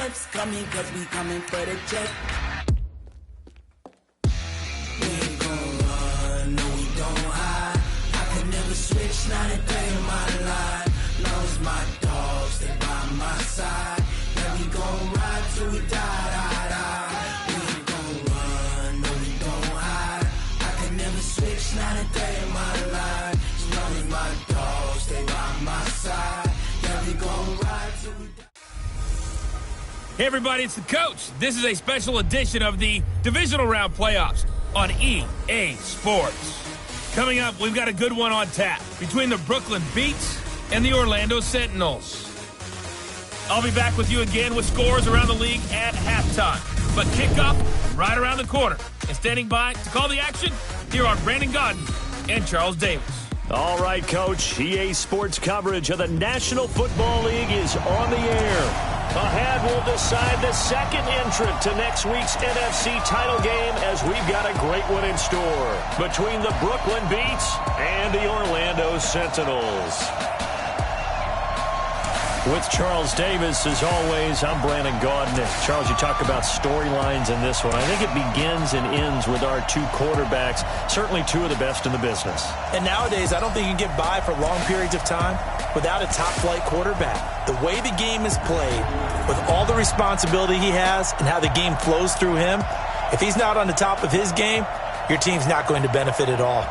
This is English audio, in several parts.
stripes. Coming cause we coming for the check. We ain't gon' run, no we don't hide. I could never switch, not a day in my life. Long as my dogs stay by my side. Yeah, we gon' ride till we die. We ain't gon' run, no we don't hide. I could never switch, not a day in my life. As long as my dogs stay by my side. Yeah, we gon' ride till we die. Hey everybody, it's the coach. This is a special edition of the divisional round playoffs on EA Sports. Coming up, we've got a good one on tap between the Brooklyn Beats and the Orlando Sentinels. I'll be back with you again with scores around the league at halftime. But kickoff right around the corner. And standing by to call the action, here are Brandon Godden and Charles Davis. All right, Coach. EA Sports coverage of the National Football League is on the air. Ahead, we'll decide the second entrant to next week's NFC title game as we've got a great one in store between the Brooklyn Beats and the Orlando Sentinels. With Charles Davis, as always, I'm Brandon Godden. Charles, you talk about storylines in this one. I think it begins and ends with our two quarterbacks, certainly two of the best in the business. And nowadays, I don't think you can get by for long periods of time without a top-flight quarterback. The way the game is played, with all the responsibility he has and how the game flows through him, if he's not on the top of his game, your team's not going to benefit at all.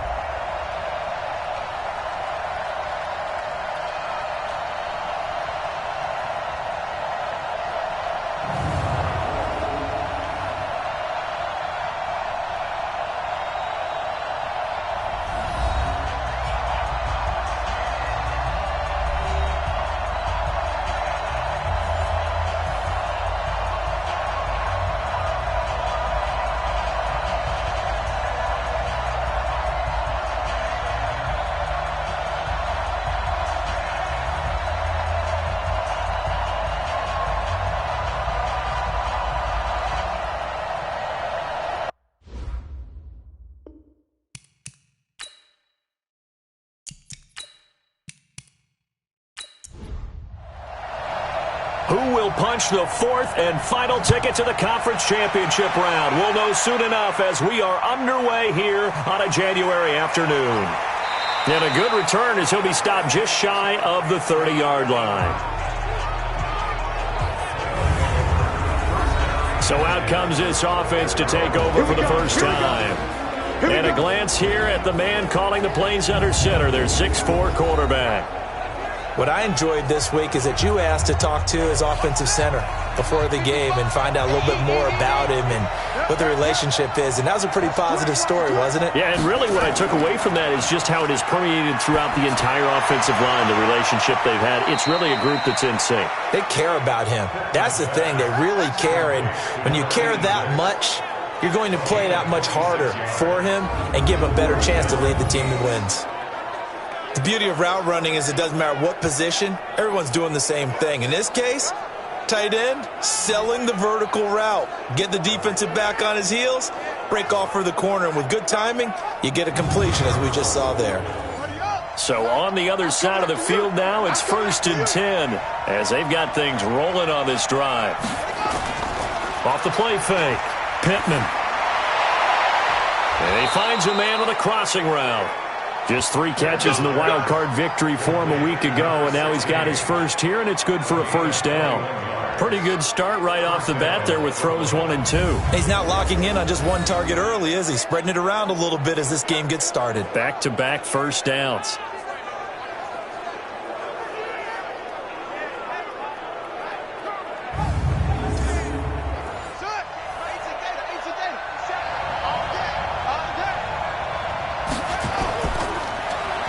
Who will punch the fourth and final ticket to the conference championship round? We'll know soon enough as we are underway here on a January afternoon. And a good return as he'll be stopped just shy of the 30-yard line. So out comes this offense to take over for the first time. And a glance here at the man calling the plays under center, their 6'4" quarterback. What I enjoyed this week is that you asked to talk to his offensive center before the game and find out a little bit more about him and what the relationship is. And that was a pretty positive story, wasn't it? Yeah, and really what I took away from that is just how it has permeated throughout the entire offensive line, the relationship they've had. It's really a group that's in sync. They care about him. That's the thing. They really care. And when you care that much, you're going to play that much harder for him and give him a better chance to lead the team to wins. The beauty of route running is it doesn't matter what position, everyone's doing the same thing. In this case, tight end, selling the vertical route. Get the defensive back on his heels, break off for the corner, and with good timing, you get a completion as we just saw there. So on the other side of the field now, it's 1st and 10 as they've got things rolling on this drive. Off the play fake, Pittman. And he finds a man with a crossing route. Just 3 catches in the wild card victory for him a week ago, and now he's got his first here, and it's good for a first down. Pretty good start right off the bat there with throws 1 and 2. He's not locking in on just one target early, is he? Spreading it around a little bit as this game gets started. Back-to-back first downs.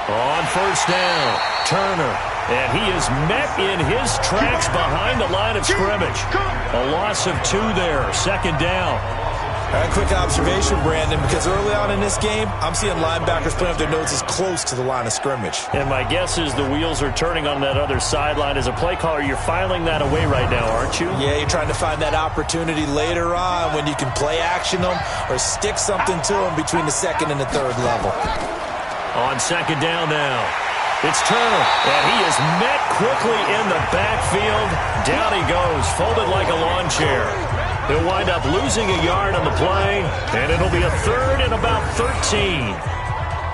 On first down, Turner. And he is met in his tracks behind the line of scrimmage. A loss of 2 there, 2nd down. A quick observation, Brandon, because early on in this game, I'm seeing linebackers putting up their noses close to the line of scrimmage. And my guess is the wheels are turning on that other sideline. As a play caller, you're filing that away right now, aren't you? Yeah, you're trying to find that opportunity later on when you can play action them or stick something to them between the 2nd and the 3rd level. On 2nd down now. It's Turner, and he is met quickly in the backfield. Down he goes, folded like a lawn chair. He'll wind up losing a yard on the play, and it'll be a third and about 13.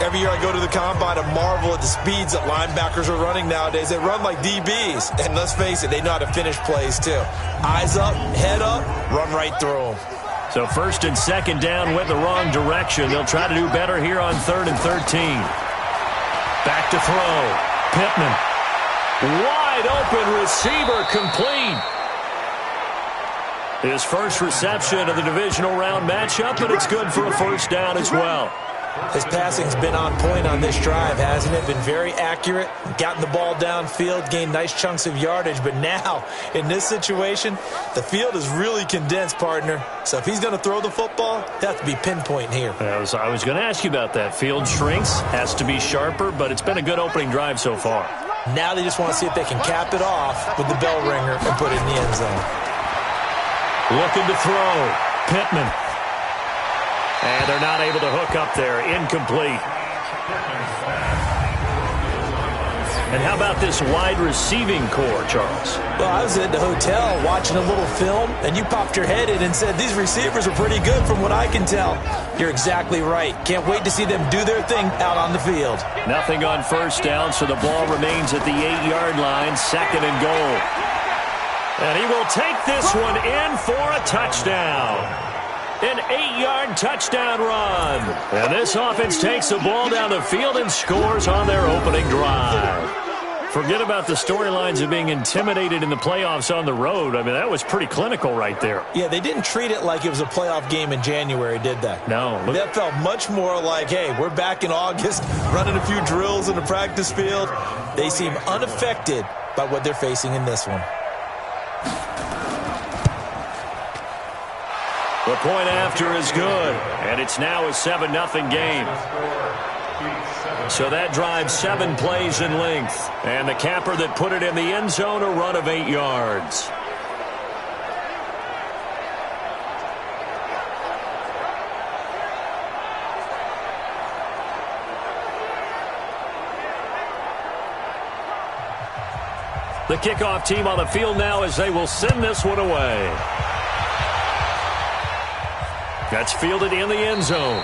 Every year I go to the combine and marvel at the speeds that linebackers are running nowadays. They run like DBs, and let's face it, they know how to finish plays too. Eyes up, head up, run right through them. So first and second down went the wrong direction. They'll try to do better here on 3rd and 13. Back to throw. Pittman. Wide open receiver, complete. His first reception of the divisional round matchup, and it's good for a first down as well. His passing's been on point on this drive, hasn't it? Been very accurate, gotten the ball downfield, gained nice chunks of yardage. But now, in this situation, the field is really condensed, partner. So if he's going to throw the football, he'll have to be pinpoint here. I was going to ask you about that. Field shrinks, has to be sharper, but it's been a good opening drive so far. Now they just want to see if they can cap it off with the bell ringer and put it in the end zone. Looking to throw. Pittman. And they're not able to hook up there. Incomplete. And how about this wide receiving core, Charles? Well, I was at the hotel watching a little film, and you popped your head in and said, these receivers are pretty good from what I can tell. You're exactly right. Can't wait to see them do their thing out on the field. Nothing on first down, so the ball remains at the 8-yard line, 2nd and goal. And he will take this one in for a touchdown. An 8-yard touchdown run. And this offense takes the ball down the field and scores on their opening drive. Forget about the storylines of being intimidated in the playoffs on the road. I mean, that was pretty clinical right there. Yeah, they didn't treat it like it was a playoff game in January, did they? No. That felt much more like, hey, we're back in August, running a few drills in the practice field. They seem unaffected by what they're facing in this one. The point after is good, and it's now a 7-0 game. So that drives 7 plays in length, and the capper that put it in the end zone, a run of 8 yards. The kickoff team on the field now as they will send this one away. That's fielded in the end zone.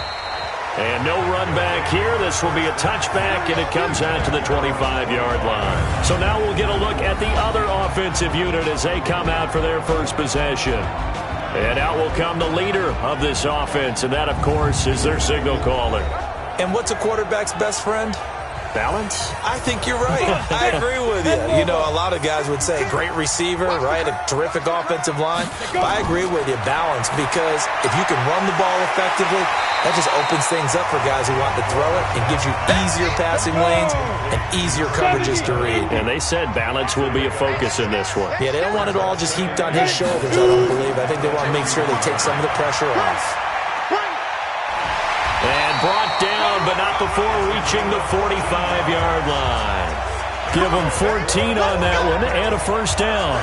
And no run back here. This will be a touchback, and it comes out to the 25-yard line. So now we'll get a look at the other offensive unit as they come out for their first possession. And out will come the leader of this offense, and that, of course, is their signal caller. And what's a quarterback's best friend? Balance? I think you're right. I agree with you. You know, a lot of guys would say great receiver, right? A terrific offensive line. But I agree with you, balance, because if you can run the ball effectively, that just opens things up for guys who want to throw it and gives you easier passing lanes and easier coverages to read. And they said balance will be a focus in this one. Yeah, they don't want it all just heaped on his shoulders, I don't believe. I think they want to make sure they take some of the pressure off. And brought down, but not before reaching the 45-yard line. Give him 14 on that one and a first down.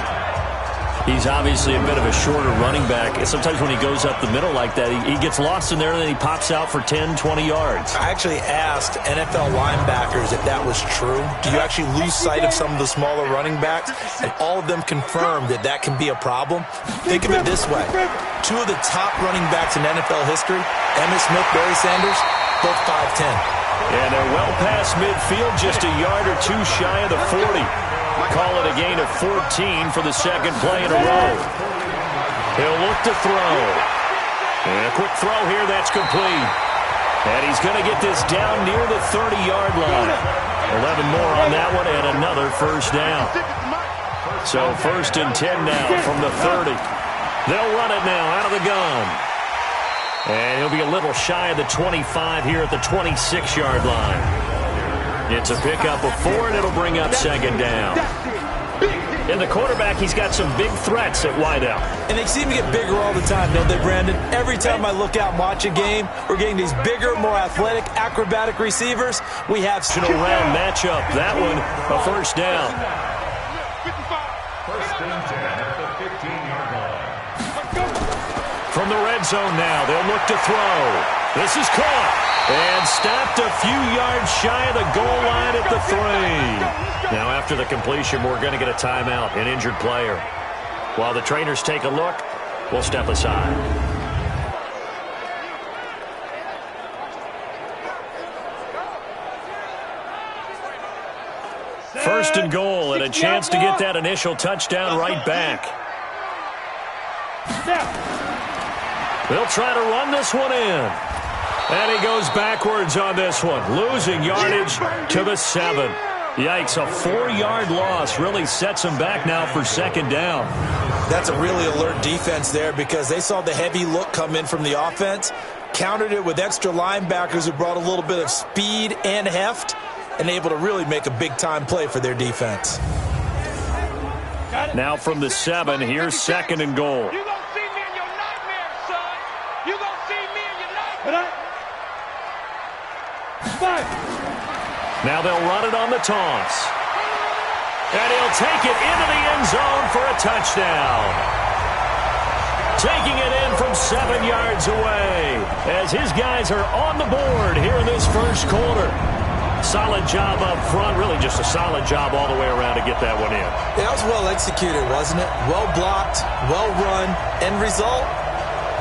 He's obviously a bit of a shorter running back. Sometimes when he goes up the middle like that, he gets lost in there and then he pops out for 10, 20 yards. I actually asked NFL linebackers if that was true. Do you actually lose sight of some of the smaller running backs? And all of them confirmed that that can be a problem. Think of it this way. 2 of the top running backs in NFL history, Emmitt Smith, Barry Sanders, both 5'10". And they're well past midfield, just a yard or 2 shy of the 40. Call it a gain of 14 for the second play in a row. He'll look to throw. And a quick throw here, that's complete. And he's going to get this down near the 30-yard line. 11 more on that one and another first down. So 1st and 10 now from the 30. They'll run it now out of the gun. And he'll be a little shy of the 25 here at the 26-yard line. It's a pickup of 4, and it'll bring up second down. And the quarterback, he's got some big threats at wideout. And they seem to get bigger all the time, don't they, Brandon? Every time I look out and watch a game, we're getting these bigger, more athletic, acrobatic receivers. We have a round matchup. That one, a first down. First and 10 at the 15-yard line. From the red zone now, they'll look to throw. This is caught. And stopped a few yards shy of the goal line at the 3. Now, after the completion, we're going to get a timeout, an injured player. While the trainers take a look, we'll step aside. First and goal, and a chance to get that initial touchdown right back. They'll try to run this one in. And he goes backwards on this one, losing yardage to the 7. Yikes, a 4-yard loss really sets him back now for second down. That's a really alert defense there because they saw the heavy look come in from the offense, countered it with extra linebackers who brought a little bit of speed and heft, and able to really make a big-time play for their defense. Now from the 7, here's second and goal. You gonna see me in your nightmares, son. You gonna see me in your nightmares. Now they'll run it on the toss. And he'll take it into the end zone for a touchdown. Taking it in from 7 yards away as his guys are on the board here in this first quarter. Solid job up front, really just a solid job all the way around to get that one in. That was well executed, wasn't it? Well blocked, well run, end result,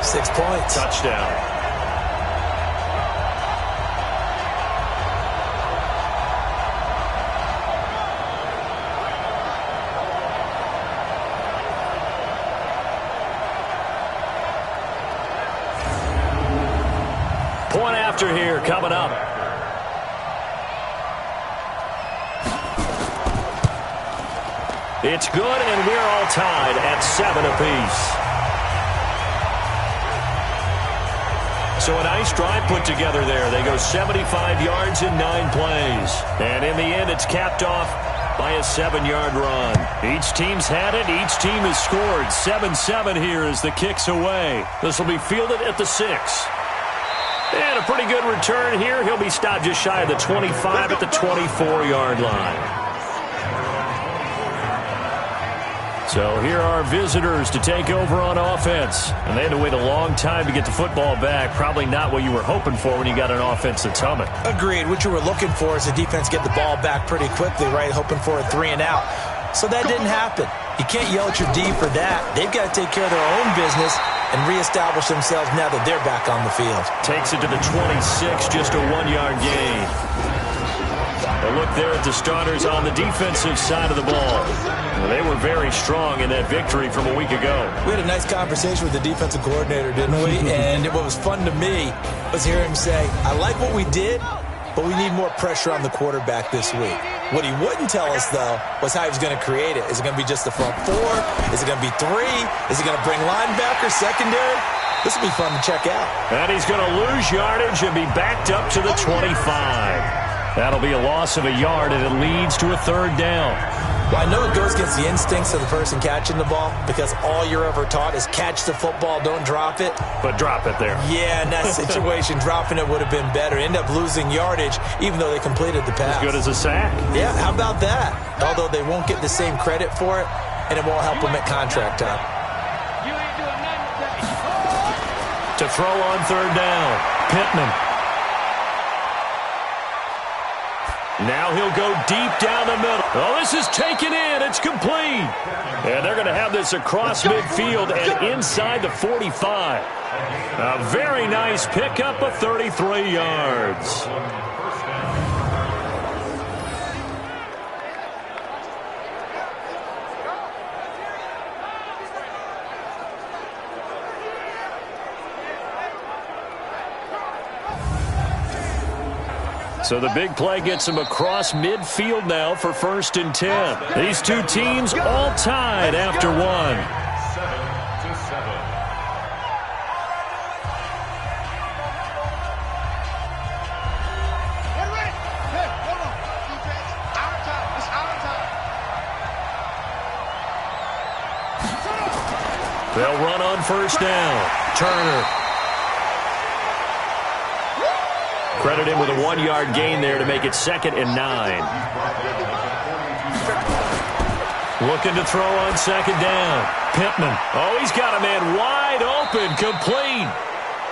6 points. Touchdown. Point after here coming up. It's good, and we're all tied at 7 apiece. So a nice drive put together there. They go 75 yards in 9 plays. And in the end, it's capped off by a 7-yard run. Each team's had it. Each team has scored. 7-7 here as the kick's away. This will be fielded at the 6. And a pretty good return here. He'll be stopped just shy of the 25 at the 24-yard line. So here are visitors to take over on offense. And they had to wait a long time to get the football back. Probably not what you were hoping for when you got an offense that's humming. Agreed. What you were looking for is the defense get the ball back pretty quickly, right? Hoping for a 3 and out. So that didn't happen. You can't yell at your D for that. They've got to take care of their own business and reestablish themselves now that they're back on the field. Takes it to the 26, just a 1-yard gain. A look there at the starters on the defensive side of the ball. Well, they were very strong in that victory from a week ago. We had a nice conversation with the defensive coordinator, didn't we? And what was fun to me was hear him say, I like what we did, but we need more pressure on the quarterback this week. What he wouldn't tell us, though, was how he was going to create it. Is it going to be just the front 4? Is it going to be 3? Is he going to bring linebacker, secondary? This will be fun to check out. And he's going to lose yardage and be backed up to the 25. That'll be a loss of a yard, and it leads to a 3rd down. Well, I know it goes against the instincts of the person catching the ball because all you're ever taught is catch the football, don't drop it. But drop it there. Yeah, in that situation, dropping it would have been better. End up losing yardage, even though they completed the pass. As good as a sack. Yeah, how about that? Although they won't get the same credit for it, and it won't help them at contract time. To throw on 3rd down, Pittman. Now he'll go deep down the middle. Oh, this is taken in. It's complete. And they're going to have this across midfield and inside the 45. A very nice pickup of 33 yards. So the big play gets him across midfield now for 1st and 10. These two teams all tied after 1. 7-7. They'll run on 1st down. Turner. Credit him with a 1-yard gain there to make it 2nd and 9. Looking to throw on 2nd down. Pittman. Oh, he's got a man wide open. Complete.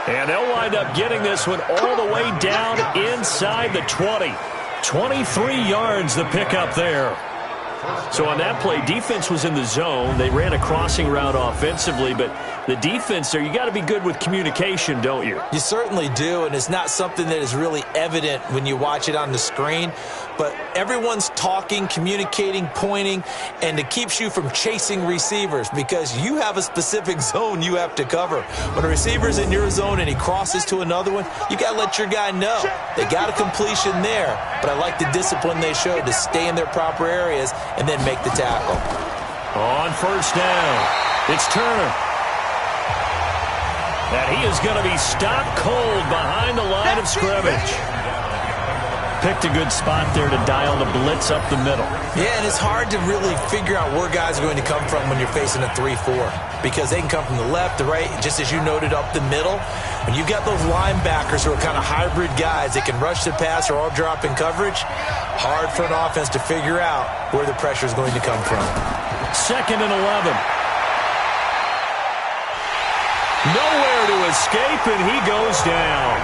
And they'll wind up getting this one all the way down inside the 20. 23 yards the pickup there. So on that play, defense was in the zone. They ran a crossing route offensively, but the defense there, you got to be good with communication, don't you? You certainly do, and it's not something that is really evident when you watch it on the screen. But everyone's talking, communicating, pointing, and it keeps you from chasing receivers because you have a specific zone you have to cover. When a receiver's in your zone and he crosses to another one, you got to let your guy know. They got a completion there, but I like the discipline they showed to stay in their proper areas and then make the tackle. On first down, it's Turner. And he is going to be stopped cold behind the line of scrimmage. Picked a good spot there to dial the blitz up the middle. Yeah, and it's hard to really figure out where guys are going to come from when you're facing a 3-4 because they can come from the left, the right, just as you noted, up the middle. When you've got those linebackers who are kind of hybrid guys that can rush the pass or all drop in coverage, hard for an offense to figure out where the pressure is going to come from. 2nd and 11. Nowhere to escape, and he goes down.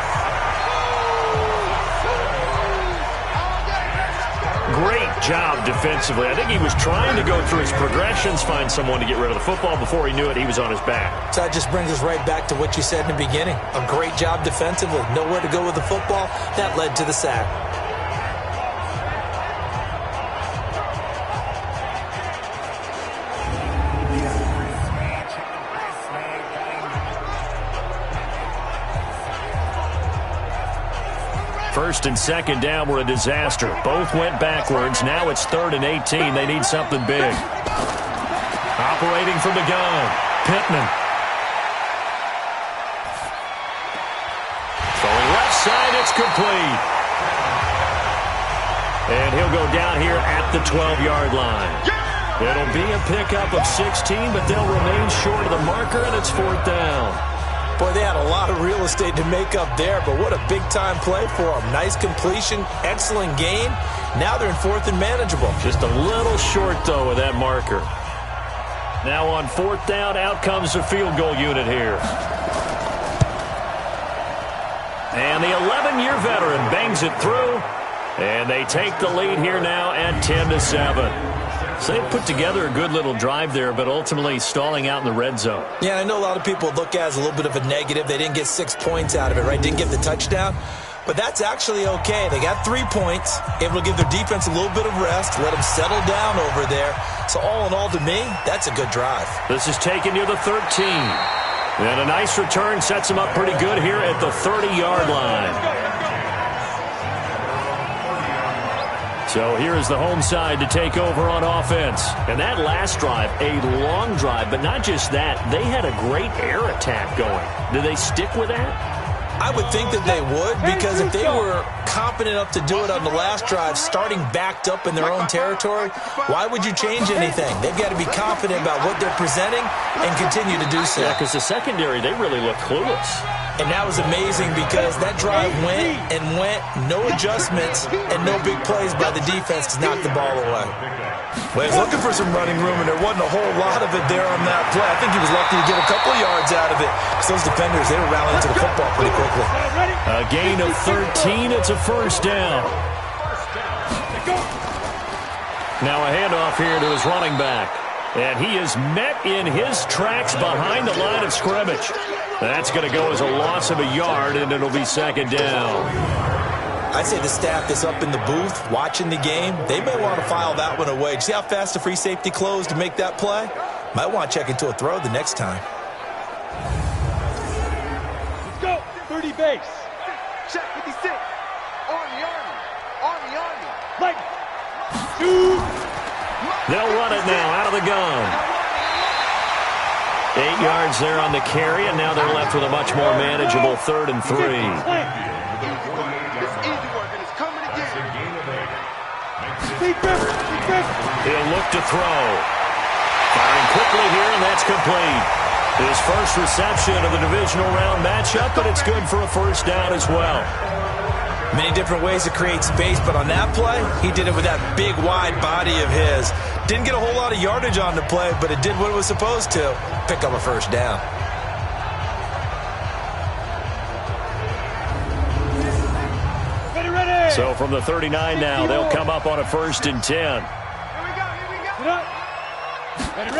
Great job defensively. I think he was trying to go through his progressions, find someone to get rid of the football. Before he knew it, he was on his back. So that just brings us right back to what you said in the beginning. A great job defensively. Nowhere to go with the football. That led to the sack. First and second down were a disaster. Both went backwards. Now it's 3rd and 18. They need something big. Operating from the gun, Pittman. Throwing left side, it's complete. And he'll go down here at the 12-yard line. It'll be a pickup of 16, but they'll remain short of the marker, and it's 4th down. Boy, they had a lot of real estate to make up there, but what a big-time play for them. Nice completion, excellent game. Now they're in 4th and manageable. Just a little short, though, with that marker. Now on 4th down, out comes the field goal unit here. And the 11-year veteran bangs it through, and they take the lead here now at 10-7. So they put together a good little drive there, but ultimately stalling out in the red zone. Yeah, I know a lot of people look at it as a little bit of a negative. They didn't get 6 points out of it, right? Didn't get the touchdown. But that's actually okay. They got 3 points, able to give their defense a little bit of rest, let them settle down over there. So all in all, to me, that's a good drive. This is taken near the 13. And a nice return sets them up pretty good here at the 30-yard line. So here is the home side to take over on offense. And that last drive, a long drive, but not just that. They had a great air attack going. Do they stick with that? I would think that they would, because if they were confident enough to do it on the last drive, starting backed up in their own territory, why would you change anything? They've got to be confident about what they're presenting and continue to do so. Yeah, because the secondary, they really look clueless. And that was amazing because that drive went and went, no adjustments and no big plays by the defense to knock the ball away. Well, he was looking for some running room, and there wasn't a whole lot of it there on that play. I think he was lucky to get a couple of yards out of it because those defenders, they were rallying to the football pretty quickly. A gain of 13. It's a 1st down. Now a handoff here to his running back. And he is met in his tracks behind the line of scrimmage. That's going to go as a loss of a yard, and it'll be 2nd down. I'd say the staff that's up in the booth watching the game, they may want to file that one away. See how fast the free safety closed to make that play? Might want to check into a throw the next time. Let's go. 30 base. Check 56. Army. Like. Shoot. They'll run it now out of the gun. 8 yards there on the carry, and now they're left with a much more manageable 3rd and 3. He'll look to throw. Firing quickly here, and that's complete. His first reception of the divisional round matchup, but it's good for a 1st down as well. Many different ways to create space, but on that play, he did it with that big, wide body of his. Didn't get a whole lot of yardage on the play, but it did what it was supposed to, pick up a 1st down. So from the 39 now, they'll come up on a 1st and 10. Here we go. Ready.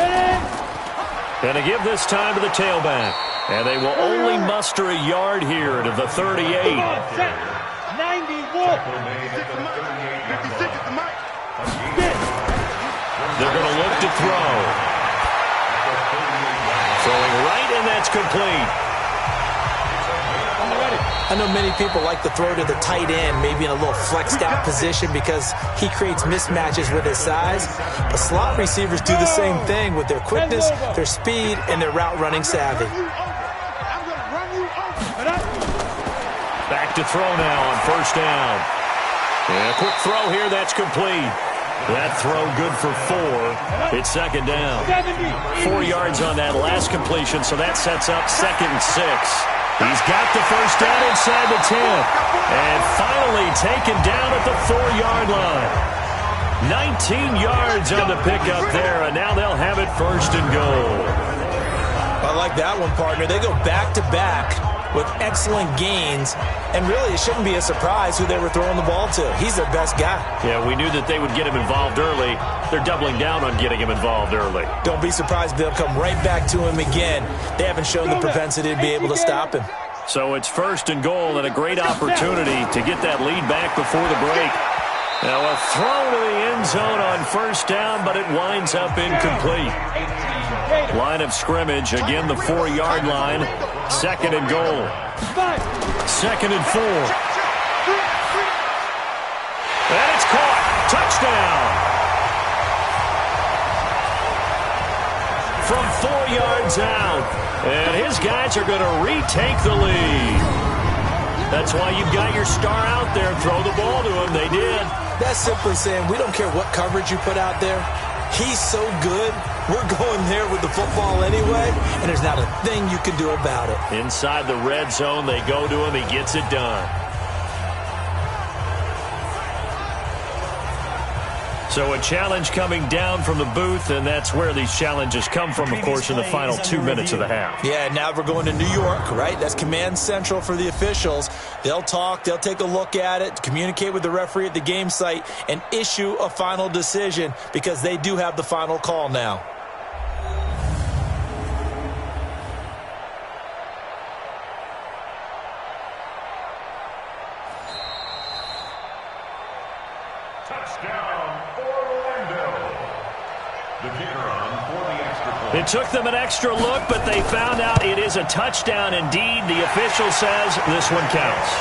And to give this time to the tailback. And they will only muster a yard here to the 38. 91. 56 at the mic. They're going to look to throw. Throwing right, and that's complete. I know many people like to throw to the tight end, maybe in a little flexed out position because he creates mismatches with his size. But slot receivers do the same thing with their quickness, their speed, and their route running savvy. Back to throw now on 1st down. And a quick throw here, that's complete. That throw good for 4. It's 2nd down. 4 yards on that last completion, so that sets up 2nd and 6. He's got the 1st down inside the 10. And finally taken down at the 4-yard line. 19 yards on the pickup there, and now they'll have it 1st and goal. I like that one, partner. They go back-to-back with excellent gains, and really it shouldn't be a surprise who they were throwing the ball to. He's their best guy. Yeah, we knew that they would get him involved early. They're doubling down on getting him involved early. Don't be surprised if they'll come right back to him again. They haven't shown the propensity to be able to stop him. So it's 1st and goal and a great opportunity to get that lead back before the break. Now a throw to the end zone on 1st down, but it winds up incomplete. Line of scrimmage, again the 4-yard line. 2nd and goal. 2nd and 4. And it's caught. Touchdown. From 4 yards out. And his guys are going to retake the lead. That's why you've got your star out there. Throw the ball to him. They did. That's simply saying we don't care what coverage you put out there. He's so good, we're going there with the football anyway, and there's not a thing you can do about it. Inside the red zone, they go to him. He gets it done. So a challenge coming down from the booth, and that's where these challenges come from, of course, in the final 2 minutes of the half. Yeah, now we're going to New York, right? That's command central for the officials. They'll talk, they'll take a look at it, communicate with the referee at the game site, and issue a final decision because they do have the final call now. It took them an extra look, but they found out it is a touchdown indeed. The official says this one counts.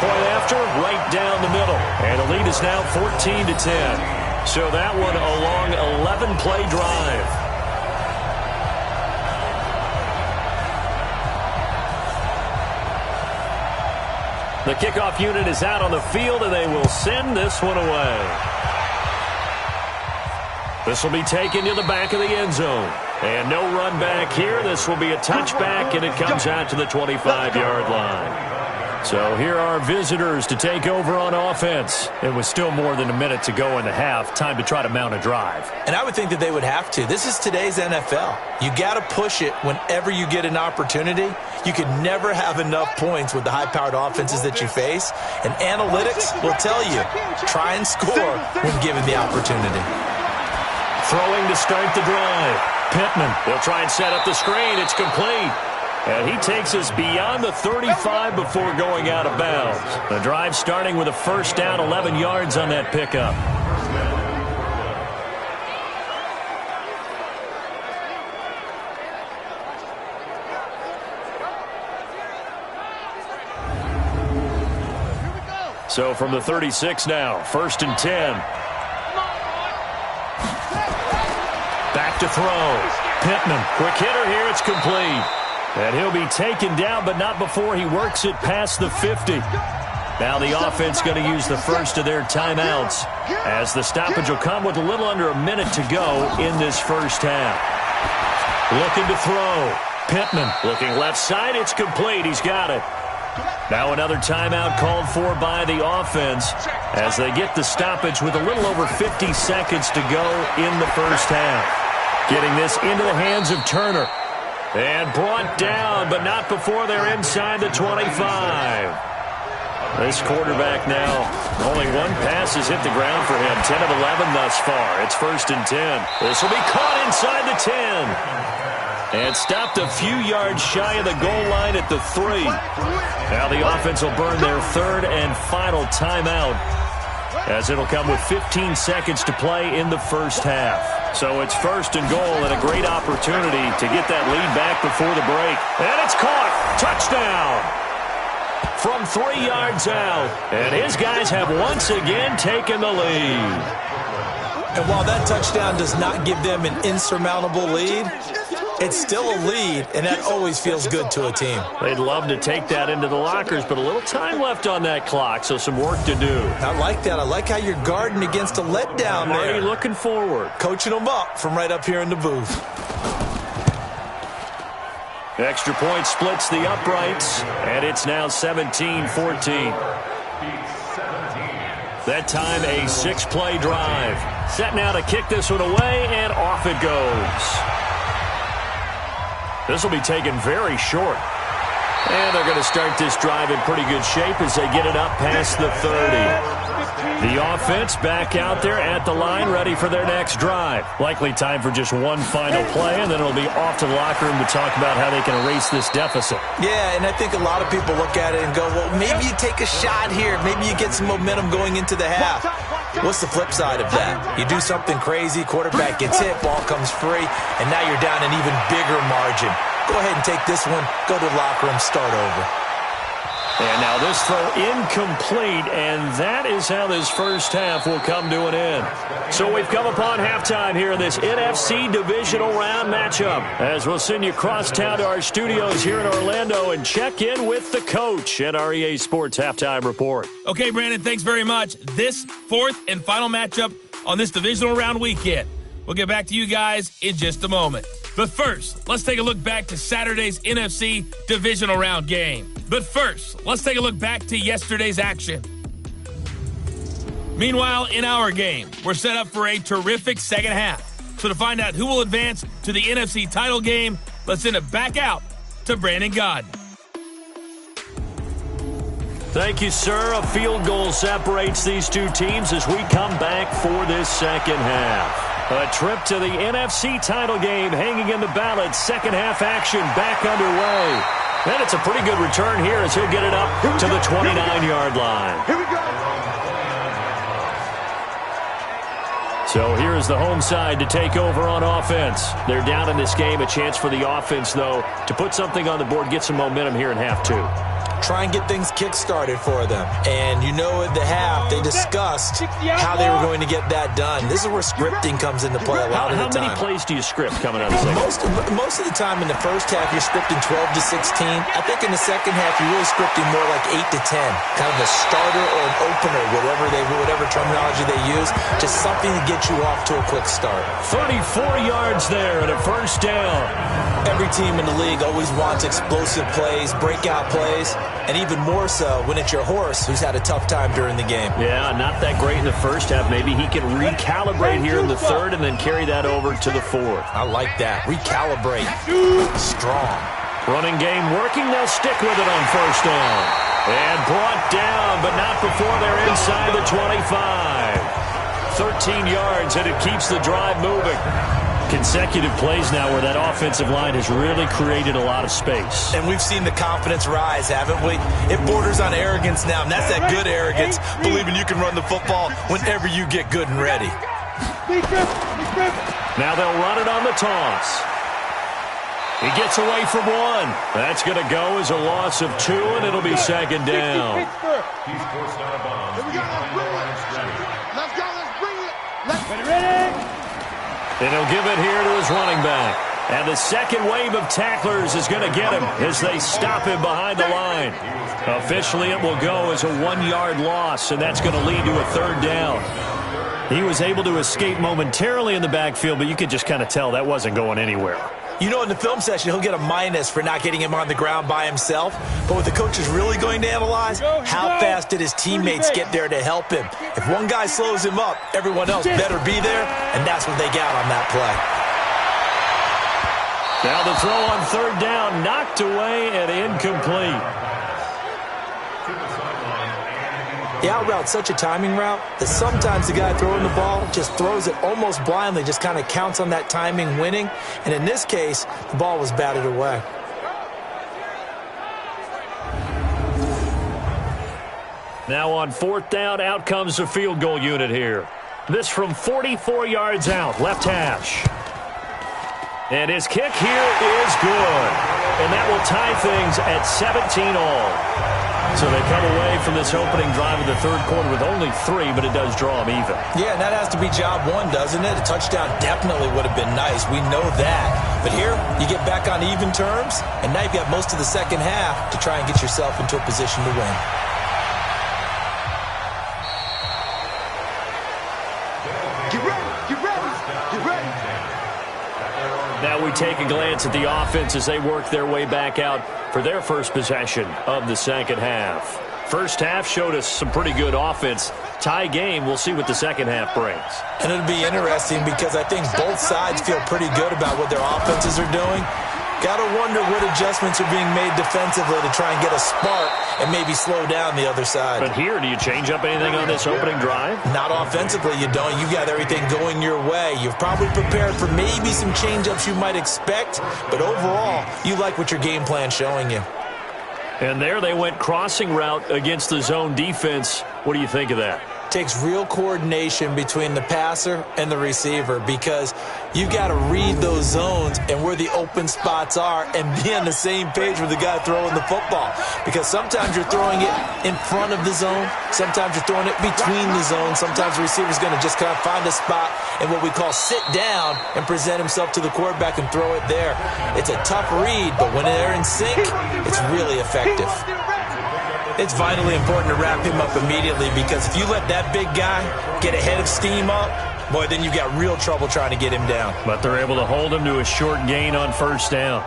Point after, right down the middle. And the lead is now 14-10. So that one a long 11-play drive. The kickoff unit is out on the field, and they will send this one away. This will be taken to the back of the end zone. And no run back here. This will be a touchback, and it comes out to the 25-yard line. So here are visitors to take over on offense. It was still more than a minute to go in the half. Time to try to mount a drive. And I would think that they would have to. This is today's NFL. You got to push it whenever you get an opportunity. You could never have enough points with the high-powered offenses that you face. And analytics will tell you, try and score when given the opportunity. Throwing to start the drive. Pittman, they'll try and set up the screen. It's complete. And he takes us beyond the 35 before going out of bounds. The drive starting with a 1st down, 11 yards on that pickup. So from the 36 now, 1st and 10. Back to throw. Pittman, quick hitter here, it's complete. And he'll be taken down, but not before he works it past the 50. Now the offense going to use the first of their timeouts, as the stoppage will come with a little under a minute to go in this first half. Looking to throw. Pittman looking left side, it's complete, he's got it. Now another timeout called for by the offense as they get the stoppage with a little over 50 seconds to go in the first half. Getting this into the hands of Turner. And brought down, but not before they're inside the 25. This quarterback now, only one pass has hit the ground for him. 10 of 11 thus far. It's 1st and 10. This will be caught inside the 10. And stopped a few yards shy of the goal line at the 3. Now the offense will burn their 3rd and final timeout, as it'll come with 15 seconds to play in the first half. So it's 1st and goal and a great opportunity to get that lead back before the break. And it's caught. Touchdown from 3 yards out. And his guys have once again taken the lead. And while that touchdown does not give them an insurmountable lead, it's still a lead, and that always feels good to a team. They'd love to take that into the lockers, but a little time left on that clock, so some work to do. I like that. I like how you're guarding against a letdown there. Already looking forward. Coaching them up from right up here in the booth. Extra point splits the uprights, and it's now 17-14. That time a 6-play drive. Set now to kick this one away, and off it goes. This will be taken very short. And they're going to start this drive in pretty good shape as they get it up past the 30. The offense back out there at the line, ready for their next drive. Likely time for just one final play, and then it'll be off to the locker room to talk about how they can erase this deficit. Yeah, and I think a lot of people look at it and go, well, maybe you take a shot here. Maybe you get some momentum going into the half. What's the flip side of that? You do something crazy, quarterback gets hit, ball comes free, and now you're down an even bigger margin. Go ahead and take this one, go to the locker room, start over. And now this throw incomplete, and that is how this first half will come to an end. So we've come upon halftime here in this NFC Divisional Round matchup, as we'll send you across town to our studios here in Orlando and check in with the coach at our EA Sports Halftime Report. Okay, Brandon, thanks very much. This 4th and final matchup on this Divisional Round weekend. We'll get back to you guys in just a moment. But first, let's take a look back to Saturday's NFC Divisional Round game. But first, let's take a look back to yesterday's action. Meanwhile, in our game, we're set up for a terrific second half. So to find out who will advance to the NFC title game, let's send it back out to Brandon Godden. Thank you, sir. A field goal separates these two teams as we come back for this second half. A trip to the NFC title game hanging in the balance. Second half action back underway. And it's a pretty good return here as he'll get it up to the 29-yard line. Here we go. So here's the home side to take over on offense. They're down in this game. A chance for the offense, though, to put something on the board, get some momentum here in half 2. Try and get things kick-started for them. And you know at the half, they discussed how they were going to get that done. This is where scripting comes into play a lot of the time. How many plays do you script coming out of the second? Most of the time in the first half, you're scripting 12 to 16. I think in the second half, you're really scripting more like 8 to 10. Kind of a starter or an opener, whatever terminology they use. Just something to get you off to a quick start. 34 yards there and a first down. Every team in the league always wants explosive plays, breakout plays, and even more so when it's your horse who's had a tough time during the game. Yeah, not that great in the first half. Maybe he can recalibrate here in the third and then carry that over to the fourth. I like that. Recalibrate. Strong. Running game working. They'll stick with it on first down. And brought down, but not before they're inside the 25. 13 yards, and it keeps the drive moving. Consecutive plays now where that offensive line has really created a lot of space. And we've seen the confidence rise, haven't we? It borders on arrogance now, and that's that good arrogance, believing you can run the football whenever you get good and ready. Now they'll run it on the toss. He gets away from one. That's going to go as a loss of 2, and it'll be second down. He's forced out of bounds. Let's go, let's bring it. Let's get ready. And he'll give it here to his running back. And the second wave of tacklers is going to get him as they stop him behind the line. Officially, it will go as a 1-yard loss, and that's going to lead to a third down. He was able to escape momentarily in the backfield, but you could just kind of tell that wasn't going anywhere. You know, in the film session, he'll get a minus for not getting him on the ground by himself. But what the coach is really going to analyze, how fast did his teammates get there to help him? If one guy slows him up, everyone else better be there, and that's what they got on that play. Now the throw on third down, knocked away and incomplete. He out-routes such a timing route that sometimes the guy throwing the ball just throws it almost blindly, just kind of counts on that timing winning. And in this case, the ball was batted away. Now on 4th down, out comes the field goal unit here. This from 44 yards out, left hash. And his kick here is good. And that will tie things at 17 all. So they come away from this opening drive of the third quarter with only 3, but it does draw them even. Yeah, and that has to be job one, doesn't it? A touchdown definitely would have been nice. We know that. But here, you get back on even terms, and now you've got most of the second half to try and get yourself into a position to win. Now we take a glance at the offense as they work their way back out for their first possession of the second half. First half showed us some pretty good offense. Tie game, we'll see what the second half brings. And it'll be interesting because I think both sides feel pretty good about what their offenses are doing. Got to wonder what adjustments are being made defensively to try and get a spark and maybe slow down the other side. But here, do you change up anything on this opening drive? Not offensively, you don't. You got everything going your way. You've probably prepared for maybe some change-ups you might expect, but overall, you like what your game plan's showing you. And there they went crossing route against the zone defense. What do you think of that? Takes real coordination between the passer and the receiver because you got to read those zones and where the open spots are and be on the same page with the guy throwing the football. Because sometimes you're throwing it in front of the zone. Sometimes you're throwing it between the zones. Sometimes the receiver's going to just kind of find a spot and what we call sit down and present himself to the quarterback and throw it there. It's a tough read, but when they're in sync, it's really effective. It's vitally important to wrap him up immediately because if you let that big guy get ahead of steam up, boy, then you've got real trouble trying to get him down. But they're able to hold him to a short gain on first down.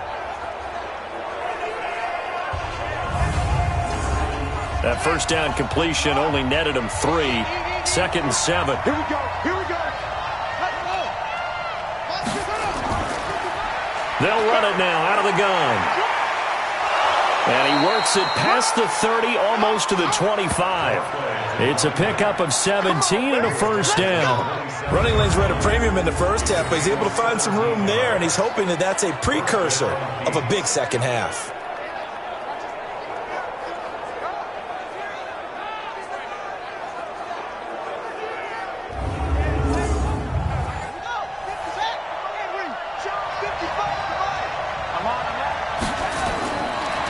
That first down completion only netted him 3. 2nd and 7. Here we go. Here we go. They'll run it now out of the gun. And he works it past the 30, almost to the 25. It's a pickup of 17 and a first down. Running lanes were at a premium in the first half, but he's able to find some room there, and he's hoping that that's a precursor of a big second half.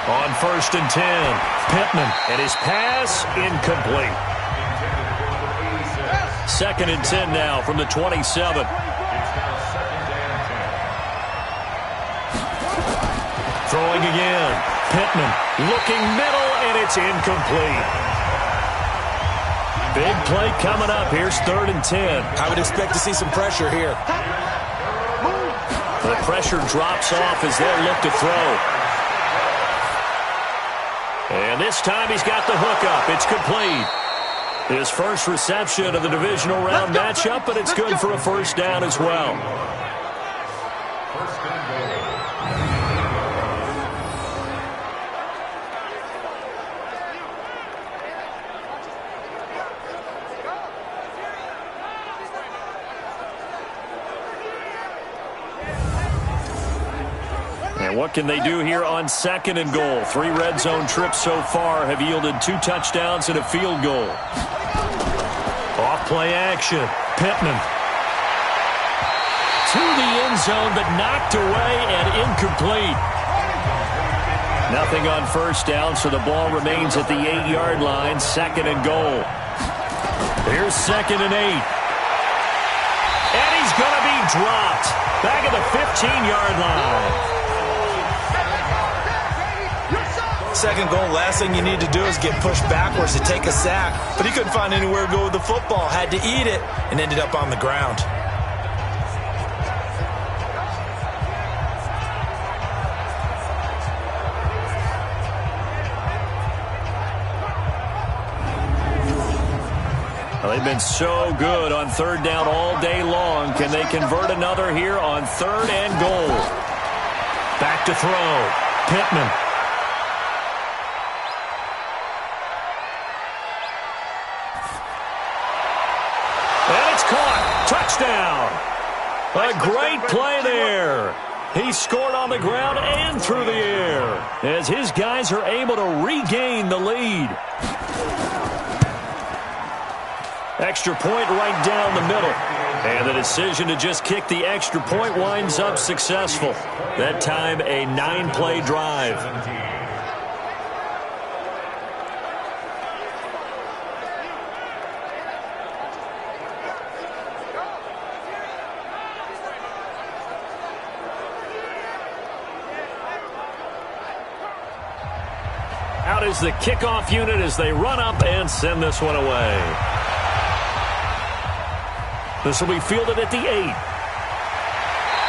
On 1st and 10, Pittman, and his pass incomplete. 2nd and 10 now from the 27. Throwing again. Pittman looking middle, and it's incomplete. Big play coming up. Here's 3rd and 10. I would expect to see some pressure here. The pressure drops off as they look to throw. And this time he's got the hook up. It's complete. His first reception of the divisional round matchup, but it's good for a first down as well. And what can they do here on 2nd and goal? 3 red zone trips so far have yielded 2 touchdowns and a field goal. Off play action. Pittman. To the end zone, but knocked away and incomplete. Nothing on first down, so the ball remains at the 8-yard line. 2nd and goal. Here's 2nd and 8. And he's going to be dropped. Back at the 15-yard line. 2nd goal, last thing you need to do is get pushed backwards to take a sack. But he couldn't find anywhere to go with the football. Had to eat it and ended up on the ground. Well, they've been so good on 3rd down all day long. Can they convert another here on 3rd and goal? Back to throw. Pittman. touchdown. A great play there. He scored on the ground and through the air as his guys are able to regain the lead. Extra point right down the middle. And the decision to just kick the extra point winds up successful. That time, a 9-play drive. Out is the kickoff unit as they run up and send this one away. This will be fielded at the 8.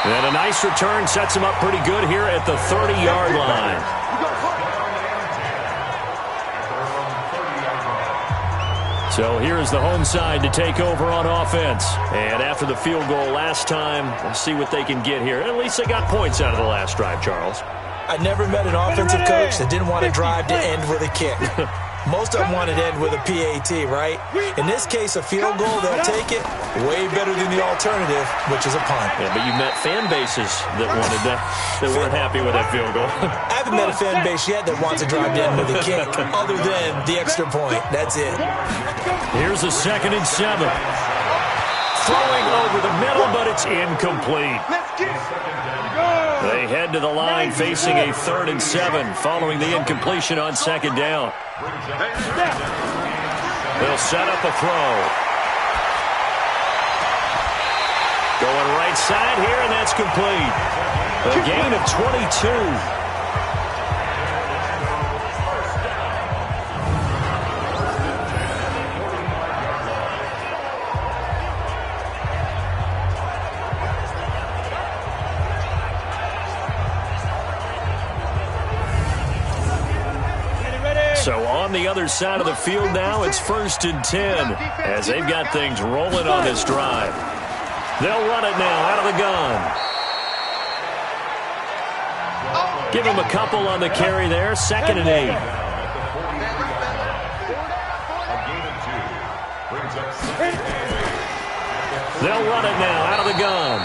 And a nice return sets him up pretty good here at the 30-yard line. So here's the home side to take over on offense. And after the field goal last time, we'll see what they can get here. At least they got points out of the last drive, Charles. I never met an offensive coach that didn't want to drive to end with a kick. Most of them want to end with a PAT, right? In this case, a field goal, they'll take it. Way better than the alternative, which is a punt. Yeah, but you've met fan bases that wanted that, that weren't happy with that field goal. I haven't met a fan base yet that wants to drive to end with a kick, other than the extra point. That's it. Here's a 2nd and 7. Throwing over the middle, but it's incomplete. They head to the line facing a 3rd and 7 following the incompletion on 2nd down. They'll set up a throw. Going right side here, and that's complete. A gain of 22. So on the other side of the field now, it's 1st and 10 as they've got things rolling on this drive. They'll run it now out of the gun. Give him a couple on the carry there. 2nd and 8. They'll run it now out of the gun.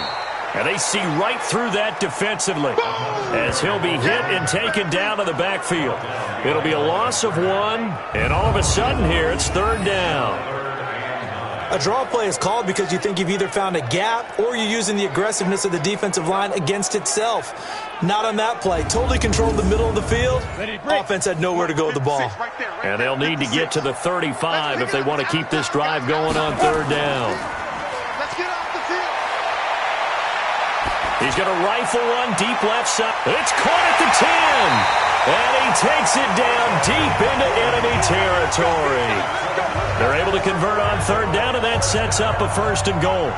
And they see right through that defensively as he'll be hit and taken down to the backfield. It'll be a loss of 1, and all of a sudden here it's 3rd down. A draw play is called because you think you've either found a gap or you're using the aggressiveness of the defensive line against itself. Not on that play. Totally controlled the middle of the field. Offense had nowhere to go with the ball. And they'll need to get to the 35 if they want to keep this drive going on 3rd down. He's going to rifle one deep left side. It's caught at the 10. And he takes it down deep into enemy territory. They're able to convert on 3rd down, and that sets up a 1st and goal.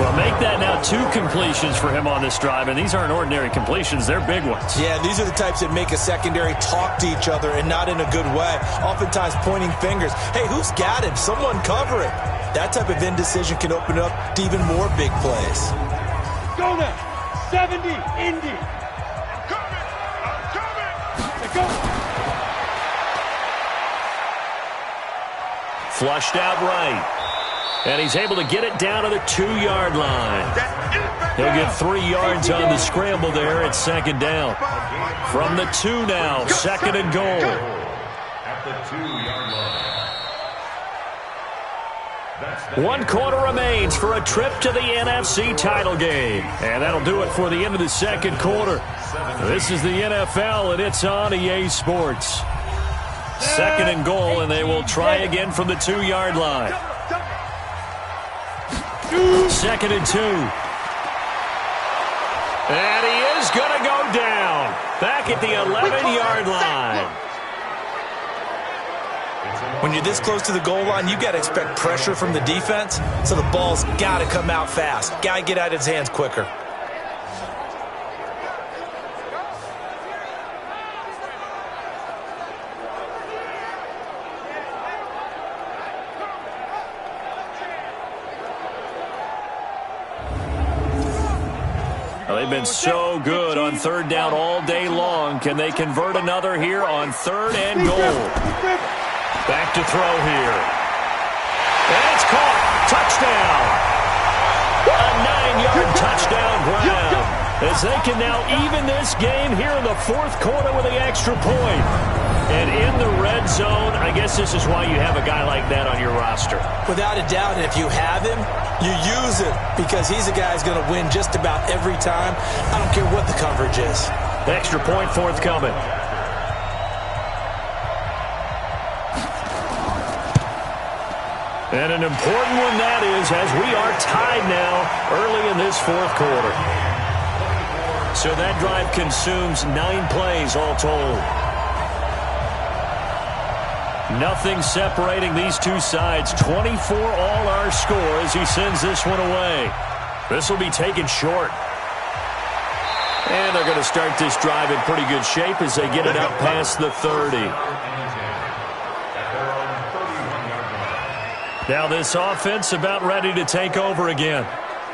Well, make that now 2 completions for him on this drive, and these aren't ordinary completions. They're big ones. Yeah, these are the types that make a secondary talk to each other, and not in a good way. Oftentimes pointing fingers. Hey, who's got him? Someone cover it. That type of indecision can open up to even more big plays. Go now. 70, Indy. I'm coming. Let's go. Flushed out right. And he's able to get it down to the 2-yard line. He'll get 3 yards on the scramble there at 2nd down. From the 2 now, 2nd and goal. At the 2-yard line. 1 quarter remains for a trip to the NFC title game. And that'll do it for the end of the 2nd quarter. This is the NFL, and it's on EA Sports. 2nd and goal, and they will try again from the 2-yard line. 2nd and 2. And he is going to go down. Back at the 11-yard line. When you're this close to the goal line, you got to expect pressure from the defense, so the ball's got to come out fast. Got to get out of his hands quicker. Well, they've been so good on 3rd down all day long. Can they convert another here on 3rd and goal? Back to throw here. And it's caught. Touchdown. 7-yard touchdown ground. As they can now even this game here in the fourth quarter with the extra point. And in the red zone, I guess this is why you have a guy like that on your roster. Without a doubt, and if you have him, you use him because he's a guy who's going to win just about every time. I don't care what the coverage is. Extra point forthcoming. And an important one that is, as we are tied now early in this fourth quarter. So that drive consumes 9 plays all told. Nothing separating these two sides. 24 all our score as he sends this one away. This will be taken short. And they're going to start this drive in pretty good shape as they get it up past the 30. Now this offense about ready to take over again.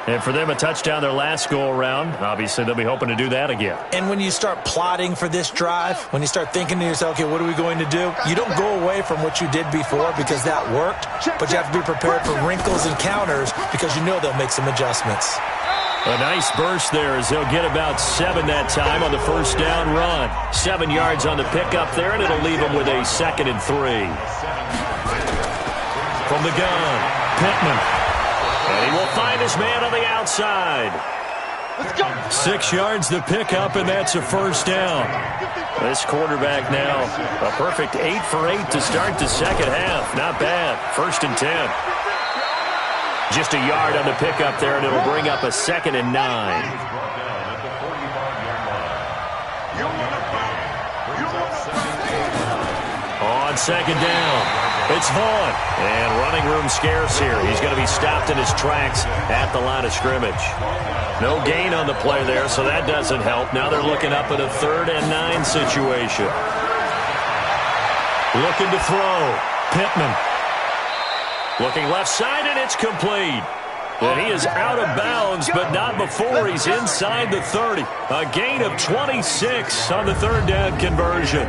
And for them, a touchdown their last go-around. Obviously, they'll be hoping to do that again. And when you start plotting for this drive, when you start thinking to yourself, okay, what are we going to do? You don't go away from what you did before because that worked, but you have to be prepared for wrinkles and counters because you know they'll make some adjustments. A nice burst there as they'll get about 7 that time on the first down run. 7 yards on the pickup there, and it'll leave them with a 2nd and 3. From the gun, Pittman. And he will find his man on the outside. 6 yards the pickup, and that's a first down. This quarterback now, a perfect 8 for 8 to start the second half. Not bad. 1st and 10. Just a yard on the pickup there, and it'll bring up a 2nd and 9. On 2nd down, it's Vaughn. And running room scarce here. He's going to be stopped in his tracks at the line of scrimmage. No gain on the play there, so that doesn't help. Now they're looking up at a 3rd and 9 situation. Looking to throw. Pittman. Looking left side, and it's complete. And he is out of bounds, but not before he's inside the 30. A gain of 26 on the 3rd down conversion.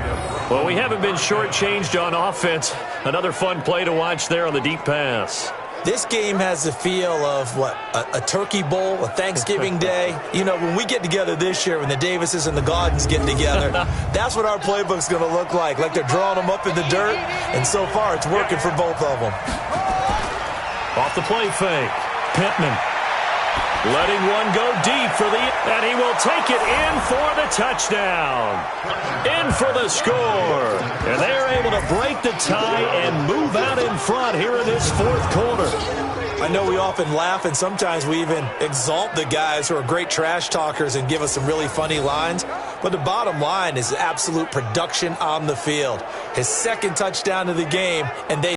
Well, we haven't been shortchanged on offense. Another fun play to watch there on the deep pass. This game has the feel of, what, a turkey bowl, a Thanksgiving day. You know, when we get together this year, when the Davises and the Gaudens get together, that's what our playbook's going to look like they're drawing them up in the dirt, and so far it's working for both of them. Off the play fake, Pittman. Letting one go deep for and he will take it in for the touchdown. In for the score. And they're able to break the tie and move out in front here in this fourth quarter. I know we often laugh, and sometimes we even exalt the guys who are great trash talkers and give us some really funny lines. But the bottom line is absolute production on the field. His 2nd touchdown of the game, and they